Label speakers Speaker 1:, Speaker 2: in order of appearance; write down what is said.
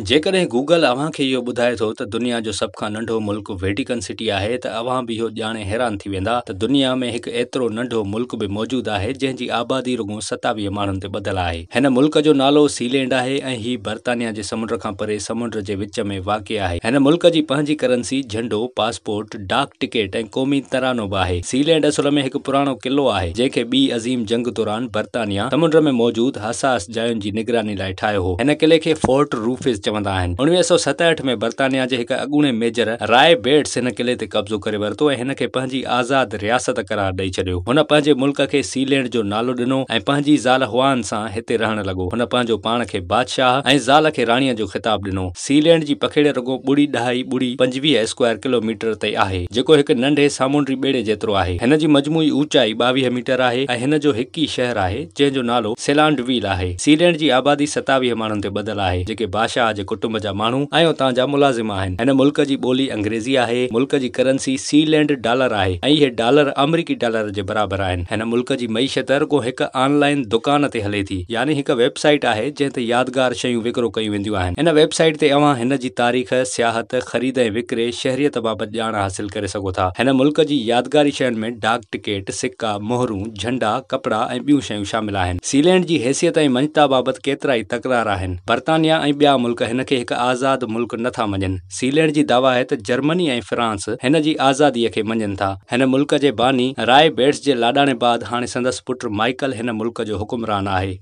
Speaker 1: जेकॾहिं गूगल अव्हां खे इहो ॿुधाए थो त दुनिया जो सभ खां नंढो मुल्क वेटिकन सिटी आहे त अव्हां बि इहो ॼाणे हैरान थी वेंदा त दुनिया में हिकु एतिरो नंढो मुल्क बि मौजूदु आहे जंहिं जी आबादी रुॻो 27 माण्हुनि ते ॿधल आहे। हिन मुल्क जो नालो सीलैंड आहे ऐं हीउ बर्तानिया जे समुंड खां परे समुंड जे विच में वाक़िए आहे। हिन मुल्क जी पंहिंजी करंसी झंडो, पासपोर्ट, डाक टिकट ऐं क़ौमी तरानो बि आहे। सीलैंड असुल में हिकु पुराणो क़िलो आहे जंहिंखे ॿी अज़ीम जंग दौरान बर्तानिया समुंड में मौजूदु हसास जायुनि जी निगरानी लाइ ठाहियो हो। हिन क़िले खे फोर्ट रूफिस चवंदा आहिनि। 1967 में बर्तानिया जे हिकु अॻूणे मेजर राय बेट्स हिन क़िले ते कब्ज़ो करे वरितो ऐं हिन खे पंहिंजी आज़ाद रियासत करार ॾेई छॾियो। हुन पंहिंजे मुल्क खे सीलैंड जो नालो ॾिनो ऐं पंहिंजी ज़ाल हुआन सां हिते रहण लॻो। हुन पंहिंजो पाण खे बादशाह ऐं ज़ाल खे राणीअ जो ख़िताब ॾिनो। सीलैंड जी पखेड़ रुॻो 2.25 स्क्वायर किलोमीटर ते आहे, जेको हिकु नंढे सामूंडी ॿेड़े जेतिरो आहे। हिन जी मजमूई ऊचाई 22 मीटर आहे ऐं हिन जो हिकु ई शहर आहे जंहिं जो नालो सेलांडवील आहे। सीलैंड जी आबादी 27 माण्हुनि ते ॿधल आहे जेके बादशाह जे कुटुंब जा माण्हू ऐं उतां जा मुलाज़िम आहिनि। हिन मुल्क जी ॿोली अंग्रेज़ी आहे। मुल्क जी करंसी सीलैंड डॉलर आहे ऐं इहे डॉलर अमरीकी डॉलर जे बराबरि आहिनि। हिन मुल्क जी मईशत रुॻो हिकु ऑनलाइन दुकान ते हले थी, यानी हिकु वेबसाइट आहे जंहिं ते यादगार शयूं विकिरो कयूं वेंदियूं आहिनि। इन वेबसाइट ते अव्हां हिन जी तारीख़, सियाहत, ख़रीद ऐं विकिरे, शहरियत बाबति ॼाण हासिल करे सघो था। हिन मुल्क जी यादगारी शयुनि में डाक टिकट, सिक्का, मोहरूं, झंडा, कपड़ा ऐं ॿियूं शयूं शामिल आहिनि। सीलैंड जी हैसियत ऐं मञता बाबति केतिरा ई तकरार आहिनि। बर्तानिया ऐं ॿिया मुल्क हिन खे हिकु आज़ाद मुल्क नथा मञनि। सीलैंड जी दावा आहे त जर्मनी ऐं फ्रांस हिन जी आज़ादीअ खे मञनि था। हिन मुल्क जे बानी राय बेट्स जे लाॾाणे बाद हाणे संदसि पुटु माइकल हिन मुल्क जो हुकुमरान आहे।